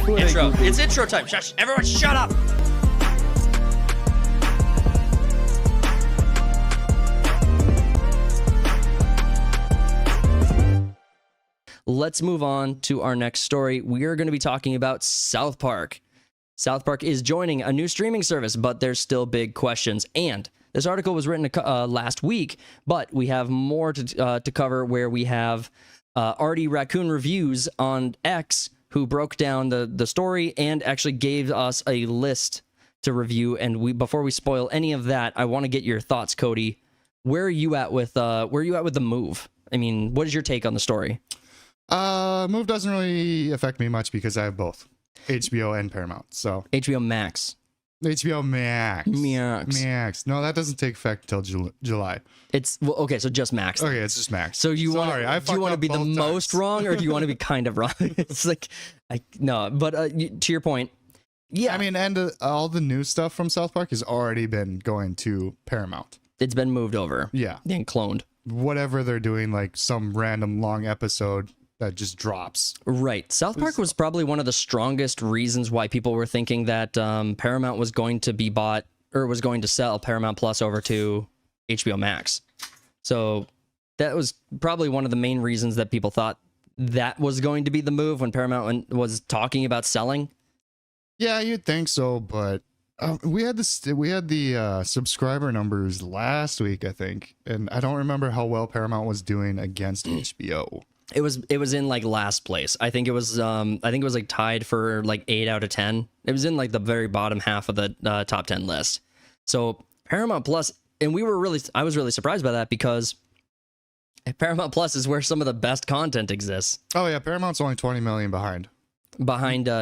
Intro. It's intro time. Shush. Everyone shut up. Let's move on to our next story. We are going to be talking about South Park. South Park is joining a new streaming service, but there's still big questions. And this article was written last week, but we have more to cover, where we have Artie Raccoon Reviews on X, who broke down the story and actually gave us a list to review. And before we spoil any of that, I want to get your thoughts, Cody. Where are you at with the move? I mean, what is your take on the story? Move doesn't really affect me much because I have both HBO and Paramount. So HBO Max. HBO Max. No, that doesn't take effect until July. It's okay, so just Max. Okay, it's just Max. So do you want to be the most wrong, or do you want to be kind of wrong? It's like, no, but to your point, yeah. I mean, and all the new stuff from South Park has already been going to Paramount. It's been moved over. Yeah. And cloned. Whatever they're doing, like some random long episode that just drops. Right. South Park was probably one of the strongest reasons why people were thinking that Paramount was going to be bought, or was going to sell Paramount Plus over to HBO Max. So that was probably one of the main reasons that people thought that was going to be the move when Paramount was talking about selling. Yeah, you'd think so, but we had the subscriber numbers last week, I think, and I don't remember how well Paramount was doing against HBO. It was in like last place. I think it was like tied for like 8 out of 10. It was in like the very bottom half of the top 10 list. So Paramount Plus, and I was really surprised by that, because Paramount Plus is where some of the best content exists. Oh yeah, Paramount's only 20 million behind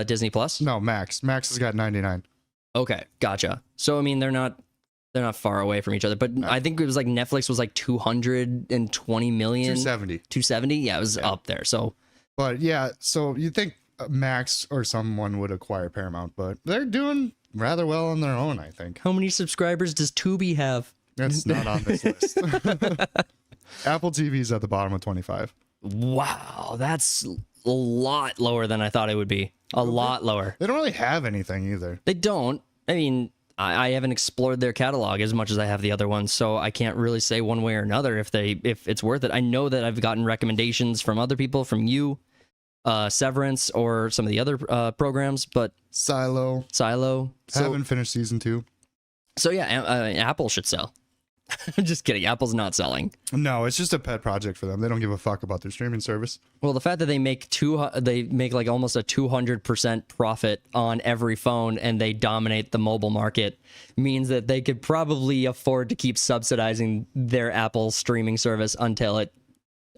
Disney Plus. No, Max has got 99. Okay, gotcha. So I mean, they're not far away from each other, but no. I think it was like Netflix was like 220 million. 270. Yeah, it was up there. So, but yeah, so you think Max or someone would acquire Paramount, but they're doing rather well on their own, I think. How many subscribers does Tubi have? That's not on this list. Apple TV's at the bottom of 25. Wow, that's a lot lower than I thought it would be. A lot lower. They don't really have anything either. They don't. I mean, I haven't explored their catalog as much as I have the other ones, so I can't really say one way or another if it's worth it. I know that I've gotten recommendations from other people, from you, Severance, or some of the other programs, but Silo. Haven't finished season 2. So yeah, Apple should sell. I'm just kidding. Apple's not selling. No, it's just a pet project for them. They don't give a fuck about their streaming service. Well, the fact that they make like almost a 200% profit on every phone, and they dominate the mobile market, means that they could probably afford to keep subsidizing their Apple streaming service until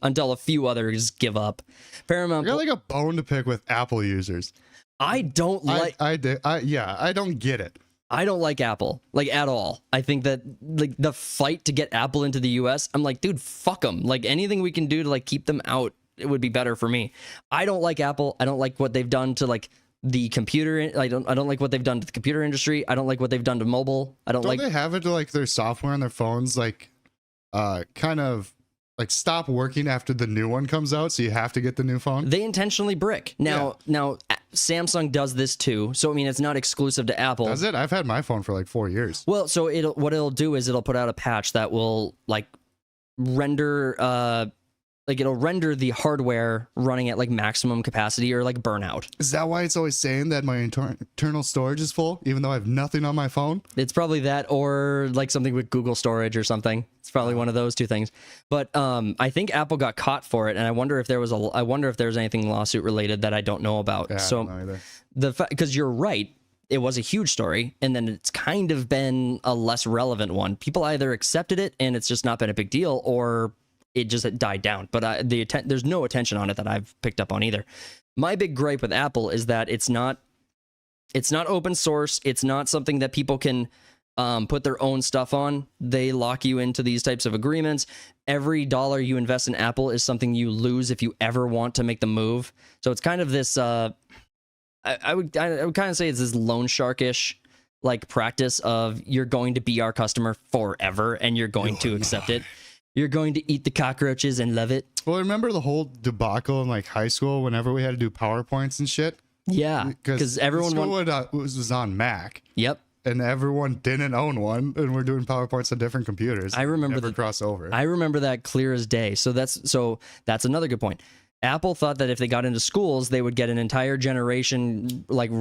a few others give up. Paramount. I got like a bone to pick with Apple users. I don't like. I don't get it. I don't like Apple, like, at all. I think that, like, the fight to get Apple into the US, I'm like, dude, fuck them. Like, anything we can do to, like, keep them out, it would be better for me. I don't like Apple. I don't like what they've done to, like, the computer. I don't like what they've done to the computer industry. I don't like what they've done to mobile. Don't they have it to, like, their software on their phones, like, kind of, like, stop working after the new one comes out, so you have to get the new phone? They intentionally brick. Now, Samsung does this too, so I mean, it's not exclusive to Apple. Does it? I've had my phone for like 4 years. Well, so what it'll do is it'll put out a patch that will like render it'll render the hardware running at like maximum capacity or like burnout. Is that why it's always saying that my internal storage is full, even though I have nothing on my phone? It's probably that, or like something with Google storage or something. It's probably one of those two things. But I think Apple got caught for it, and I wonder if there's anything lawsuit related that I don't know about. Yeah, so I don't know either. Because you're right, it was a huge story, and then it's kind of been a less relevant one. People either accepted it and it's just not been a big deal, or it just died down. But there's no attention on it that I've picked up on either. My big gripe with Apple is that it's not open source. It's not something that people can put their own stuff on. They lock you into these types of agreements. Every dollar you invest in Apple is something you lose if you ever want to make the move. So it's kind of this, I would kind of say it's this loan sharkish like practice of, you're going to be our customer forever and you're going to accept it. You're going to eat the cockroaches and love it. Well, remember the whole debacle in like high school whenever we had to do PowerPoints and shit? Yeah, because everyone was on Mac. Yep. And everyone didn't own one, and we're doing PowerPoints on different computers. I remember the crossover. I remember that clear as day. So that's another good point. Apple thought that if they got into schools, they would get an entire generation like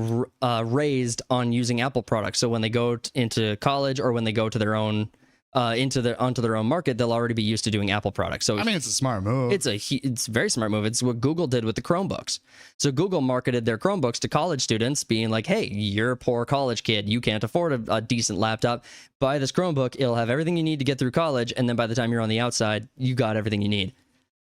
raised on using Apple products. So when they go into college or when they go to their own onto their own market, they'll already be used to doing Apple products. So I mean, it's a smart move. It's a very smart move. It's what Google did with the Chromebooks. So Google marketed their Chromebooks to college students, being like, "Hey, you're a poor college kid. You can't afford a decent laptop. Buy this Chromebook. It'll have everything you need to get through college, and then by the time you're on the outside, you got everything you need."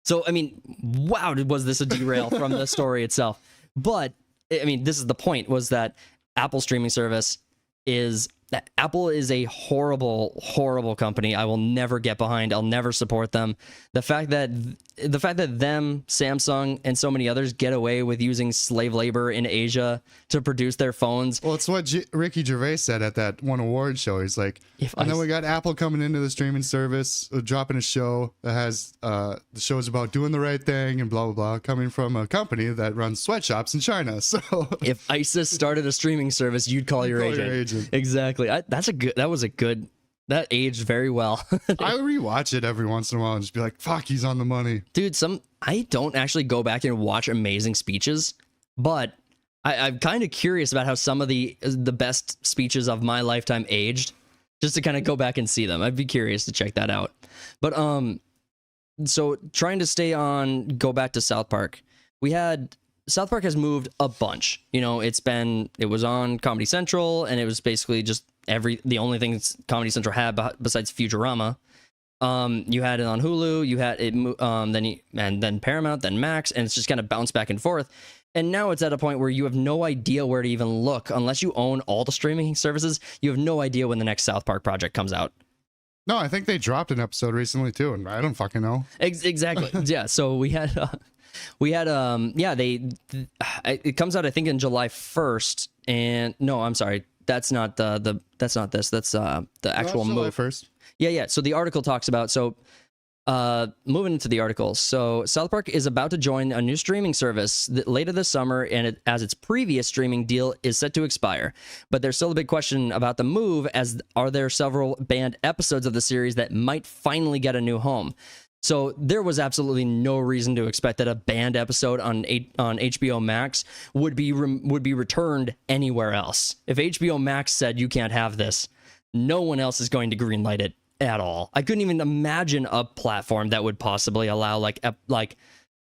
So I mean, wow, was this a derail from the story itself? But I mean, this is the point: was that Apple streaming service is. Apple is a horrible, horrible company. I will never get behind. I'll never support them. The fact that them, Samsung, and so many others get away with using slave labor in Asia to produce their phones. Well, it's what Ricky Gervais said at that one award show. He's like, then we got Apple coming into the streaming service, dropping a show that has the show's about doing the right thing and blah blah blah, coming from a company that runs sweatshops in China. So if ISIS started a streaming service, you'd call your agent. Exactly. That aged very well. I rewatch it every once in a while and just be like, fuck, he's on the money. Dude, I don't actually go back and watch Amazing Speeches, but I'm kind of curious about how some of the best speeches of my lifetime aged, just to kind of go back and see them. I'd be curious to check that out. But so trying to go back to South Park, South Park has moved a bunch. You know, it was on Comedy Central, and it was basically just the only thing Comedy Central had besides Futurama. You had it on Hulu, you had it, then Paramount, then Max, and it's just kind of bounced back and forth. And now it's at a point where you have no idea where to even look unless you own all the streaming services. You have no idea when the next South Park project comes out. No, I think they dropped an episode recently too, and I don't fucking know. Exactly. Yeah. So we had it comes out I think in July 1st, and no, I'm sorry, that's not that's not this. That's the actual move. First. Yeah. So the article talks about moving into the article. So South Park is about to join a new streaming service later this summer, and as its previous streaming deal is set to expire. But there's still a big question about the move, as are there several banned episodes of the series that might finally get a new home. So there was absolutely no reason to expect that a banned episode on HBO Max would be returned anywhere else. If HBO Max said you can't have this, no one else is going to greenlight it at all. I couldn't even imagine a platform that would possibly allow like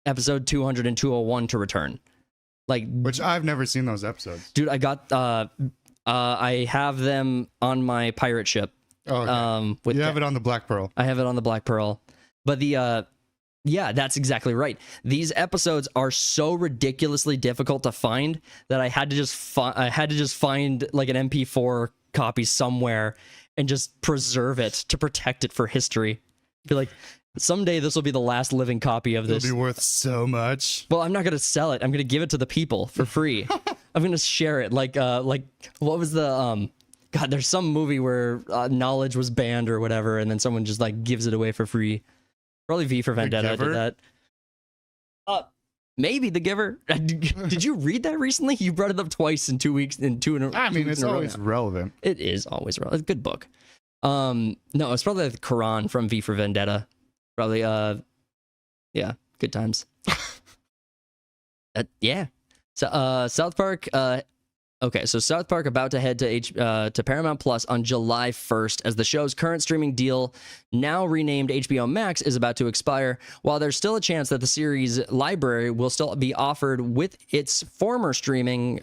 episode 200 and 201 to return. Which I've never seen those episodes. Dude, I got I have them on my pirate ship. Oh, okay. You have it on the Black Pearl. I have it on the Black Pearl. But yeah, that's exactly right. These episodes are so ridiculously difficult to find that I had to just find like an MP4 copy somewhere and just preserve it to protect it for history. Be like, someday this will be the last living copy of this. It'll be worth so much. Well, I'm not gonna sell it. I'm gonna give it to the people for free. I'm gonna share it. Like what was the God? There's some movie where knowledge was banned or whatever, and then someone just like gives it away for free. Probably V for Vendetta did that. Maybe The Giver. Did you read that recently? You brought it up twice in 2 weeks. I mean, it's always relevant. It is always relevant. It's a good book. No, it's probably the Quran from V for Vendetta. Probably. Yeah, good times. Yeah. So, South Park. Okay, so South Park about to head to Paramount Plus on July 1st, as the show's current streaming deal, now renamed HBO Max, is about to expire. While there's still a chance that the series library will still be offered with its former streaming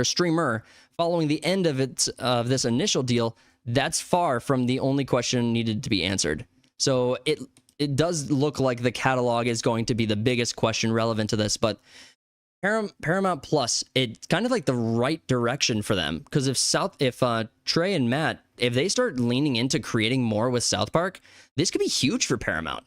streamer following the end of this initial deal, that's far from the only question needed to be answered. So it does look like the catalog is going to be the biggest question relevant to this, but Paramount Plus, it's kind of like the right direction for them, because if Trey and Matt, if they start leaning into creating more with South Park, this could be huge for Paramount,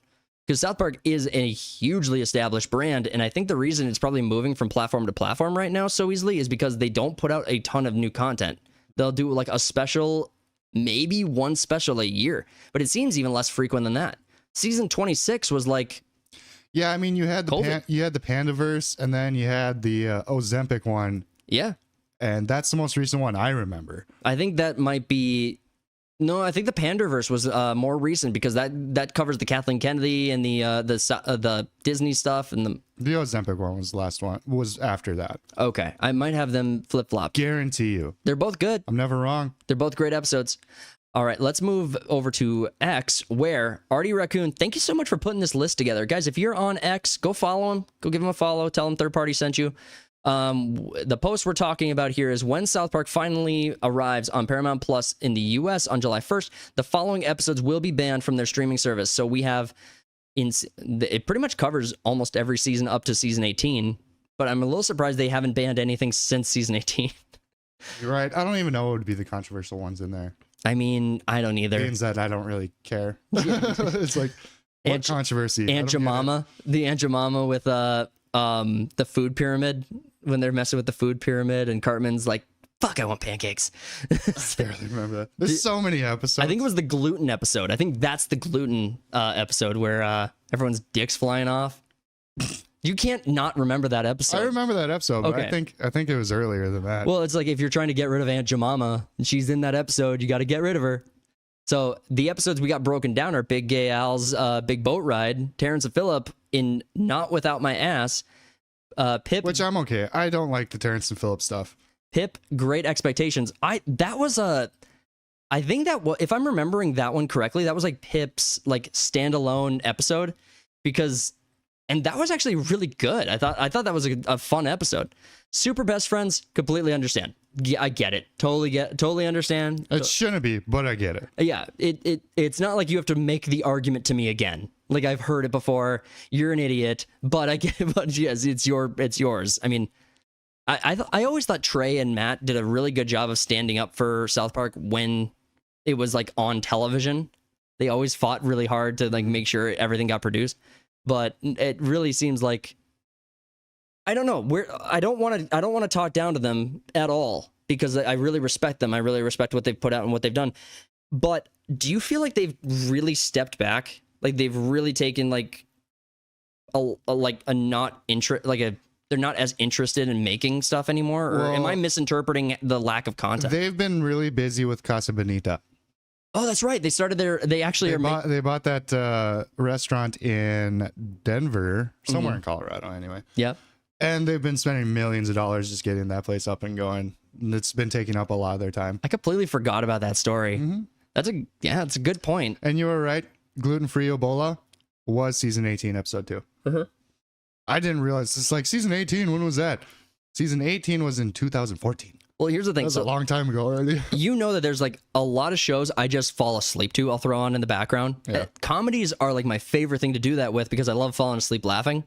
because South Park is a hugely established brand, and I think the reason it's probably moving from platform to platform right now so easily is because they don't put out a ton of new content. They'll do like a special, maybe one special a year, but it seems even less frequent than that. Season 26 was like Yeah, I mean, you had the Pandaverse, and then you had the Ozempic one. Yeah. And that's the most recent one I remember. I think that might be... No, I think the Pandaverse was more recent because that covers the Kathleen Kennedy and the Disney stuff and the Ozempic one was the last one. Was after that. Okay, I might have them flip flop. Guarantee you, they're both good. I'm never wrong. They're both great episodes. All right, let's move over to X, where Artie Raccoon. Thank you so much for putting this list together, guys. If you're on X, go follow him. Go give him a follow. Tell him Third Party sent you. The post we're talking about here is when South Park finally arrives on Paramount Plus in the US on July 1st, the following episodes will be banned from their streaming service. So we have it pretty much covers almost every season up to season 18, but I'm a little surprised they haven't banned anything since season 18. You're right. I don't even know what would be the controversial ones in there. I mean, I don't either. Games that I don't really care. It's like what controversy? Aunt Jemima, the Aunt Jemima with the food pyramid, when they're messing with the food pyramid and Cartman's like, fuck, I want pancakes. I barely remember that. There's so many episodes. I think it was the gluten episode. I think that's the gluten episode where everyone's dick's flying off. You can't not remember that episode. I remember that episode, but okay. I think it was earlier than that. Well, it's like if you're trying to get rid of Aunt Jemima and she's in that episode, you got to get rid of her. So the episodes we got broken down are Big Gay Al's Big Boat Ride, Terrence and Phillip in Not Without My Ass, Pip, which I'm okay. I don't like the Terrence and Phillip stuff. Pip, Great Expectations. I think that if I'm remembering that one correctly, that was like Pip's like standalone episode and that was actually really good. I thought that was a fun episode. Super Best Friends, completely understand. Yeah, I get it. Totally understand. It shouldn't be, but I get it. Yeah, it's not like you have to make the argument to me again. Like I've heard it before. You're an idiot, but I get it. But yes, it's yours. I mean, I always thought Trey and Matt did a really good job of standing up for South Park when it was like on television. They always fought really hard to like make sure everything got produced. But it really seems like I don't know. I don't want to talk down to them at all because I really respect them. I really respect what they've put out and what they've done. But do you feel like they've really stepped back? Like they've really taken like a not interest, like they're not as interested in making stuff anymore? Or am I misinterpreting the lack of content? They've been really busy with Casa Bonita. Oh, that's right. They started they bought that restaurant in Denver, somewhere in Colorado anyway. Yep. And they've been spending millions of dollars just getting that place up and going. And it's been taking up a lot of their time. I completely forgot about that story. Mm-hmm. That's a good point. And you were right. Gluten-free Ebola was season 18, episode 2. Mm-hmm. I didn't realize. It's like season 18. When was that? Season 18 was in 2014. Well, here's the thing. That's a long time ago already. You know that there's like a lot of shows I just fall asleep to. I'll throw on in the background. Yeah. Comedies are like my favorite thing to do that with because I love falling asleep laughing.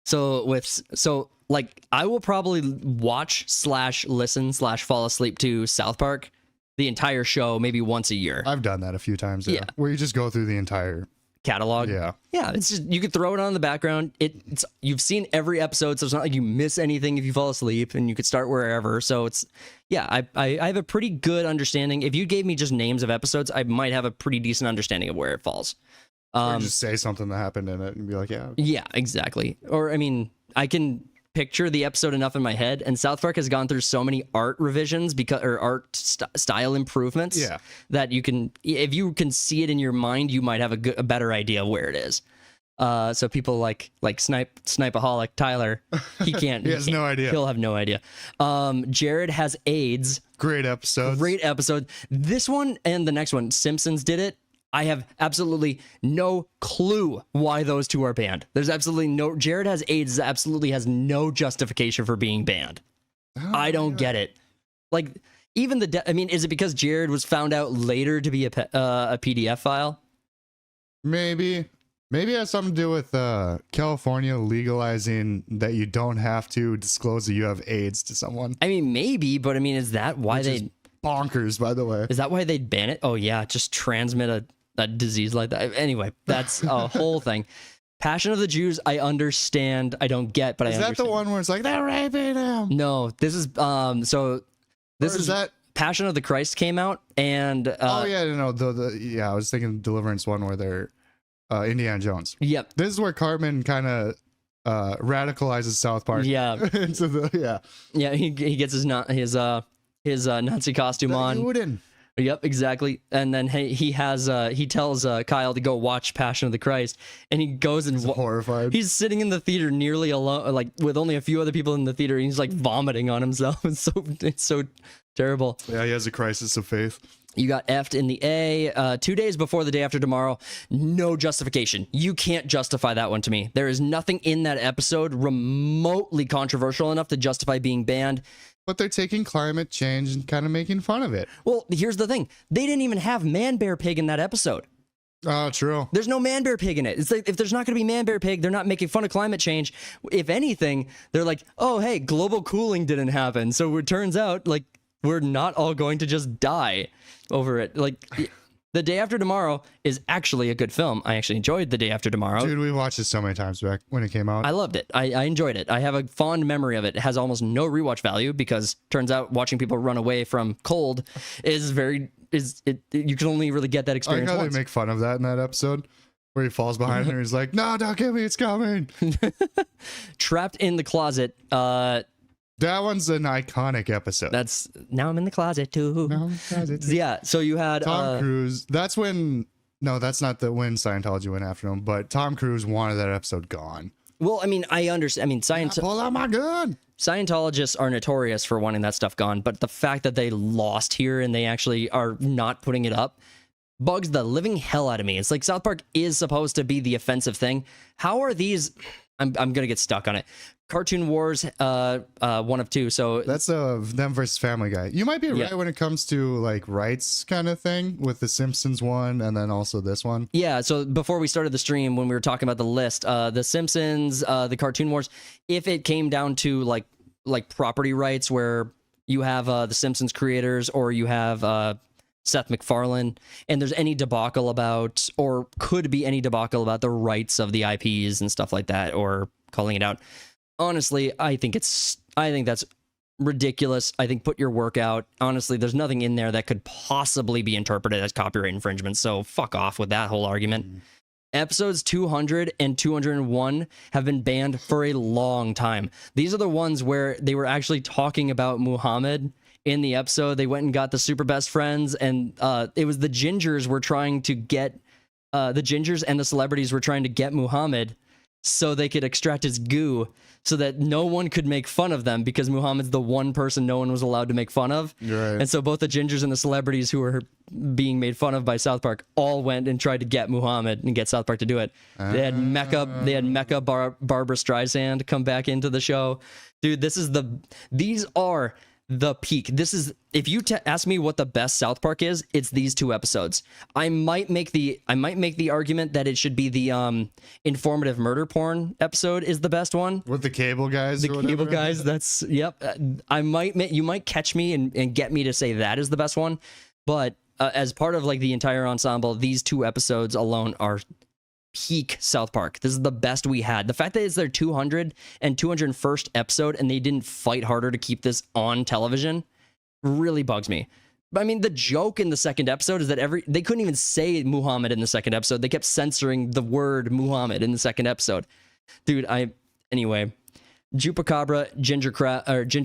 So like I will probably watch / listen / fall asleep to South Park, the entire show, maybe once a year. I've done that a few times. Yeah. Where you just go through the entire catalog. Yeah. It's just you could throw it on in the background. You've seen every episode, so it's not like you miss anything if you fall asleep, and you could start wherever. So it's I have a pretty good understanding. If you gave me just names of episodes, I might have a pretty decent understanding of where it falls. Or just say something that happened in it and be like, yeah. Yeah, exactly. Or I mean, I can picture the episode enough in my head, and South Park has gone through so many art revisions or art style improvements that you can, if you can see it in your mind, you might have a better idea of where it is. So people like Snipeaholic Tyler, he can't. He has no idea. He'll have no idea. Jared has AIDS. Great episode. This one and the next one, Simpsons did it. I have absolutely no clue why those two are banned. There's absolutely no... Jared has AIDS absolutely has no justification for being banned. I don't get it. Like, even I mean, is it because Jared was found out later to be a PDF file? Maybe it has something to do with California legalizing that you don't have to disclose that you have AIDS to someone. I mean, maybe, but I mean, is that why bonkers, by the way. Is that why they'd ban it? Oh, yeah, just transmit a disease like that. Anyway, that's a whole thing. Passion of the Jews, I understand. I don't get, but I understand. Is that the one where it's like, they're raping him? No, this is, this is that Passion of the Christ came out, and... I was thinking the Deliverance one where they're Indiana Jones. Yep. This is where Cartman kind of radicalizes South Park. Yeah. Into the Yeah. He gets his Nazi costume on. Odin. Yep, exactly. And then he tells Kyle to go watch Passion of the Christ, and he goes and horrified. He's sitting in the theater nearly alone, like with only a few other people in the theater. And he's like vomiting on himself. It's so terrible. Yeah, he has a crisis of faith. You got F'd in the A 2 days before the day after tomorrow. No justification. You can't justify that one to me. There is nothing in that episode remotely controversial enough to justify being banned. But they're taking climate change and kind of making fun of it. Well, here's the thing. They didn't even have Man Bear Pig in that episode. Oh, true. There's no Man Bear Pig in it. It's like, if there's not going to be Man Bear Pig, they're not making fun of climate change. If anything, they're like, oh, hey, global cooling didn't happen. So it turns out, like, we're not all going to just die over it. Like, The Day After Tomorrow is actually a good film. I actually enjoyed The Day After Tomorrow. Dude, we watched it so many times back when it came out. I loved it. I enjoyed it. I have a fond memory of it. It has almost no rewatch value because turns out watching people run away from cold is you can only really get that experience I like how once. they make fun of that in that episode where he falls behind her and he's like, no, don't get me, it's coming. Trapped in the Closet. That one's an iconic episode. That's Now I'm in the Closet too. No, Yeah, so you had Tom Cruise. That's when that's not when Scientology went after him, but Tom Cruise wanted that episode gone. Well, I mean, I understand. I mean, Pull out my gun. Scientologists are notorious for wanting that stuff gone, but the fact that they lost here and they actually are not putting it up bugs the living hell out of me. It's like South Park is supposed to be the offensive thing. How are these? I'm gonna get stuck on it. Cartoon Wars, 1 of 2. So that's them versus Family Guy. You might be right when it comes to like rights kind of thing with the Simpsons one, and then also this one. Yeah. So before we started the stream, when we were talking about the list, the Simpsons, the Cartoon Wars, if it came down to like property rights, where you have the Simpsons creators or you have Seth MacFarlane, and there's any debacle about, or could be any debacle about the rights of the IPs and stuff like that, or calling it out. Honestly, I think that's ridiculous. I think put your work out. Honestly, there's nothing in there that could possibly be interpreted as copyright infringement. So fuck off with that whole argument. Episodes 200 and 201 have been banned for a long time. These are the ones where they were actually talking about Muhammad in the episode. They went and got the super best friends, and it was the Gingers were trying to get the Gingers and the celebrities were trying to get Muhammad so they could extract his goo so that no one could make fun of them, because Muhammad's the one person no one was allowed to make fun of. Right. And so both the Gingers and the celebrities who were being made fun of by South Park all went and tried to get Muhammad and get South Park to do it. They had Mecca Barbara Streisand come back into the show. Dude, these are the peak. This is, if you ask me what the best South Park is, it's these 2 episodes. I might make the argument that it should be the informative murder porn episode is the best one with the cable guys. The cable guys. That's yep. You might catch me and get me to say that is the best one, but as part of like the entire ensemble, these 2 episodes alone are peak South Park. This is the best we had. The fact that it's their 200 and 201st episode and they didn't fight harder to keep this on television really bugs me. But I mean, the joke in the second episode is that they couldn't even say Muhammad in the second episode. They kept censoring the word Muhammad in the second episode. Dude, anyway, Chupacabra, Ginger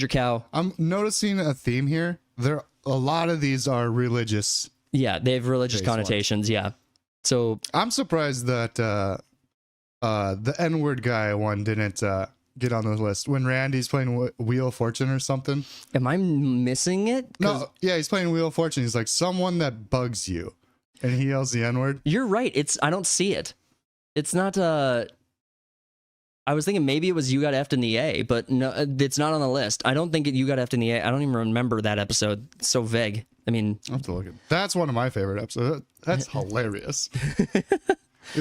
Cow. I'm noticing a theme here. A lot of these are religious. Yeah, they have religious connotations. Yeah. So I'm surprised that the N-word guy one didn't get on the list when Randy's playing Wheel of Fortune or something. Am I missing it? No, yeah, he's playing Wheel of Fortune. He's like, someone that bugs you, and he yells the N-word. You're right. I don't see it. It's not. I was thinking maybe it was You Got F'd in the A, but no, it's not on the list. I don't think You Got F'd in the A. I don't even remember that episode. It's so vague. I mean, I have to look at. That's one of my favorite episodes. That's hilarious.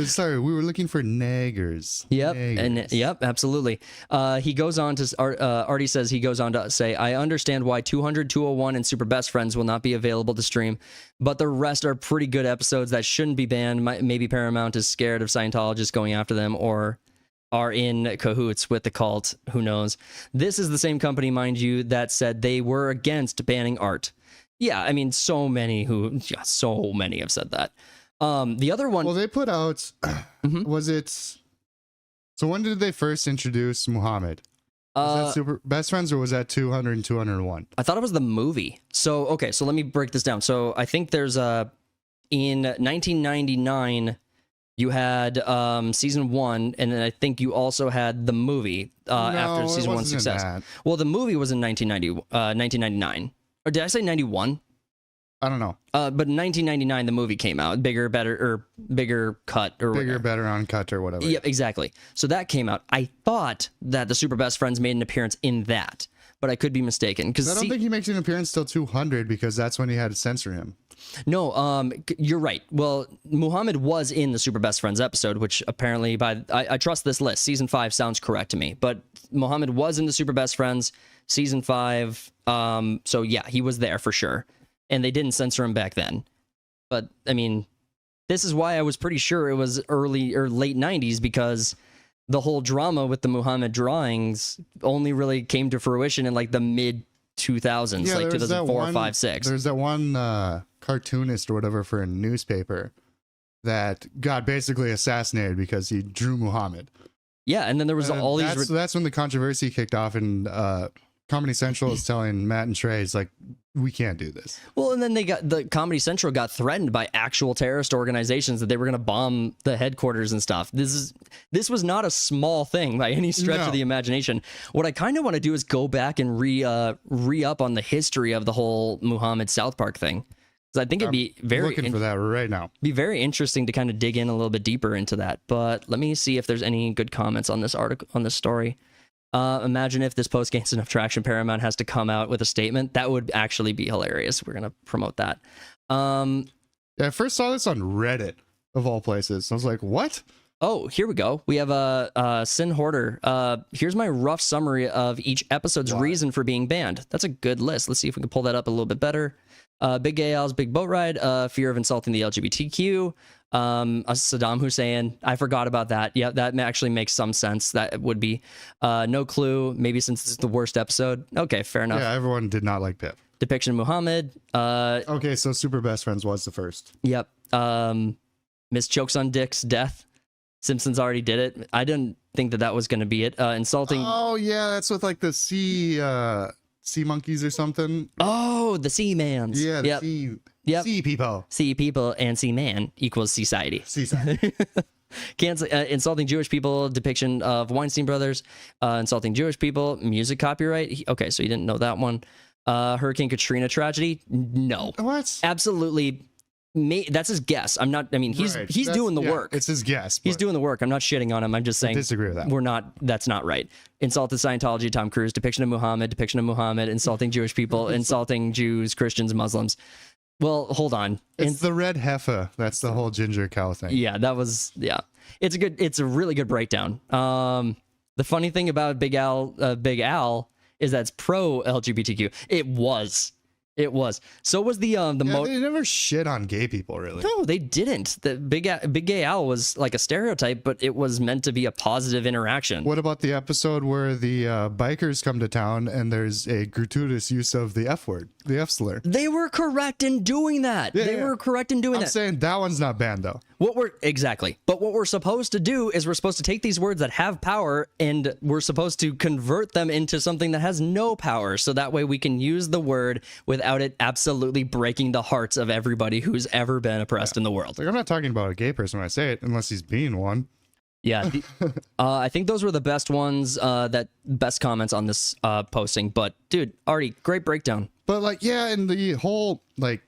Sorry, we were looking for naggers. Yep, naggers. and yep, absolutely. He goes on to Artie says he goes on to say, I understand why 200, 201, and Super Best Friends will not be available to stream, but the rest are pretty good episodes that shouldn't be banned. Maybe Paramount is scared of Scientologists going after them, or are in cahoots with the cult. Who knows? This is the same company, mind you, that said they were against banning art. Yeah, I mean, so many have said that. The other one. Well, they put out. Was it? So when did they first introduce Muhammad? Was that Super Best Friends or was that 200 and 201? I thought it was the movie. So okay, so let me break this down. So I think there's in 1999 you had season 1, and then I think you also had the movie after season 1 success. Well, the movie was in 1999. Or did I say 91? I don't know. But in 1999, the movie came out. Bigger, better, or bigger cut, or bigger, better, uncut, or whatever. Yep, exactly. So that came out. I thought that the Super Best Friends made an appearance in that, but I could be mistaken. Because I don't think he makes an appearance till 200 because that's when he had to censor him. No, you're right. Well, Muhammad was in the Super Best Friends episode, which apparently I trust this list. Season 5 sounds correct to me, but Muhammad was in the Super Best Friends season 5. So yeah, he was there for sure. And they didn't censor him back then. But I mean, this is why I was pretty sure it was early or late 90s, because the whole drama with the Muhammad drawings only really came to fruition in like the mid 2000s, like 2004, 5, 6. There's that one cartoonist or whatever for a newspaper that got basically assassinated because he drew Muhammad. Yeah, and then there was all these. That's when the controversy kicked off, and Comedy Central is telling Matt and Trey, it's like, we can't do this. Well, and then the Comedy Central got threatened by actual terrorist organizations that they were going to bomb the headquarters and stuff. This was not a small thing by any stretch of the imagination. What I kind of want to do is go back and re-up on the history of the whole Muhammad South Park thing. Because I think it'd be very looking for that right now. Be very interesting to kind of dig in a little bit deeper into that. But let me see if there's any good comments on this article, on this story. Imagine if this post gains enough traction, Paramount has to come out with a statement. That would actually be hilarious. We're going to promote that. Yeah, I first saw this on Reddit, of all places. I was like, what? Oh, here we go. We have a Sin Hoarder. Here's my rough summary of each episode's reason for being banned. That's a good list. Let's see if we can pull that up a little bit better. Big Gay Al's Big Boat Ride, fear of insulting the LGBTQ, Saddam Hussein. I forgot about that. Yeah, that actually makes some sense. That would be no clue. Maybe since this is the worst episode. Okay, fair enough. Yeah, everyone did not like Pip. Depiction of Muhammad. Okay, so Super Best Friends was the first. Yep. Miss Chokes on Dick's death. Simpsons already did it. I didn't think that was going to be it. Insulting. Oh yeah, that's with like the sea monkeys or something. Oh, the sea mans. Yeah, the sea people. Sea people and sea man equals society. Seaside. Insulting Jewish people, depiction of Weinstein brothers, insulting Jewish people, music copyright. Okay, so you didn't know that one. Hurricane Katrina tragedy. No. What? Absolutely. That's his guess. I'm not. I mean, he's doing the work. It's his guess. He's doing the work. I'm not shitting on him. I'm just saying. I disagree with that. That's not right. Insulted Scientology, Tom Cruise, depiction of Muhammad, insulting Jewish people, insulting Jews, Christians, Muslims. Well, hold on. It's the red heifer. That's the whole ginger cow thing. Yeah, It's a really good breakdown. The funny thing about Big Al is that's pro LGBTQ. It was. So was the they never shit on gay people, really. No, they didn't. The Big Gay Al was like a stereotype, but it was meant to be a positive interaction. What about the episode where the bikers come to town and there's a gratuitous use of the F word, the F slur? They were correct in doing that. I'm saying that one's not banned though. But what we're supposed to do is we're supposed to take these words that have power and we're supposed to convert them into something that has no power. So that way we can use the word without it absolutely breaking the hearts of everybody who's ever been oppressed in the world. Like, I'm not talking about a gay person when I say it, unless he's being one. Yeah. I think those were the best ones, best comments on this posting. But dude, Artie, great breakdown. But like, yeah, and the whole like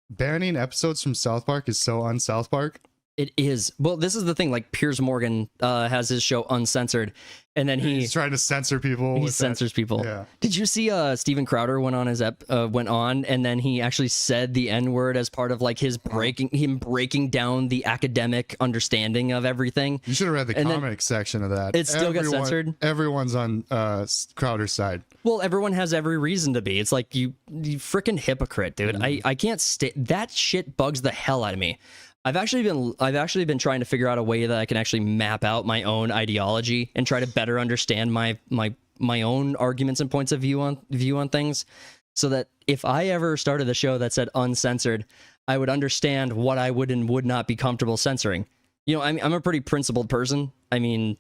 banning episodes from South Park is so un-South Park. It is. Well, this is the thing. Like Piers Morgan has his show Uncensored, and then he's trying to censor people. He censors people. Yeah. Did you see Steven Crowder went on, and then he actually said the N-word as part of like his breaking down the academic understanding of everything. You should have read the comic section of that. It still got censored. Everyone's on Crowder's side. Well, everyone has every reason to be. It's like you freaking hypocrite, dude. I can't that shit bugs the hell out of me. I've actually been trying to figure out a way that I can actually map out my own ideology and try to better understand my own arguments and points of view on things, so that if I ever started a show that said uncensored, I would understand what I would and would not be comfortable censoring. You know, I'm a pretty principled person. I mean,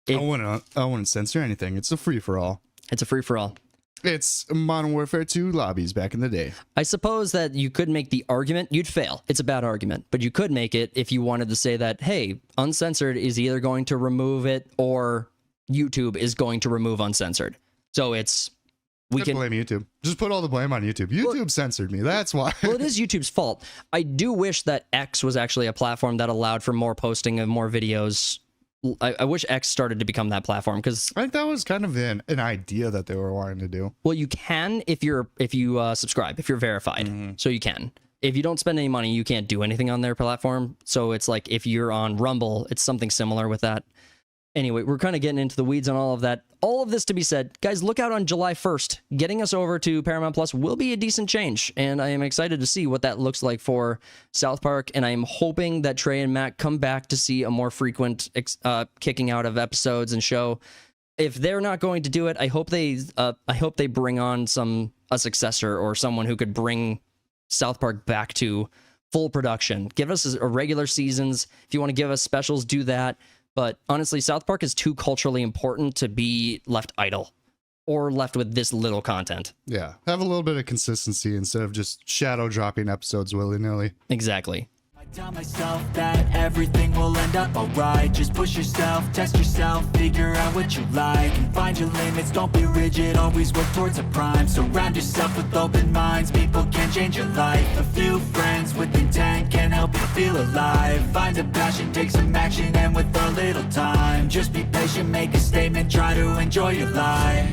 I wouldn't censor anything. It's a free for all. It's a free for all. It's Modern Warfare 2 lobbies back in the day. I suppose that you could make the argument. You'd fail. It's a bad argument, but you could make it if you wanted to say that, hey, uncensored is either going to remove it or YouTube is going to remove uncensored. So it's we can blame YouTube. Just put all the blame on YouTube. YouTube censored me. That's why. Well, it is YouTube's fault. I do wish that X was actually a platform that allowed for more posting of more videos. I wish X started to become that platform because I think that was kind of an idea that they were wanting to do. Well, you can if you subscribe, if you're verified, so you can. If you don't spend any money, you can't do anything on their platform. So it's like if you're on Rumble, it's something similar with that. Anyway, we're kind of getting into the weeds on all of that. All of this to be said, guys, look out on July 1st. Getting us over to Paramount Plus will be a decent change, and I am excited to see what that looks like for South Park, and I am hoping that Trey and Matt come back to see a more frequent kicking out of episodes and show. If they're not going to do it, I hope they bring on a successor or someone who could bring South Park back to full production. Give us a regular seasons. If you want to give us specials, do that. But honestly, South Park is too culturally important to be left idle or left with this little content. Yeah. Have a little bit of consistency instead of just shadow dropping episodes willy-nilly. Exactly. I tell myself that everything will end up alright. Just push yourself, test yourself, figure out what you like, and find your limits, don't be rigid, always work towards a prime. Surround yourself with open minds, people can change your life. A few friends with intent can help you feel alive. Find a passion, take some action, and with a little time, just be patient, make a statement, try to enjoy your life.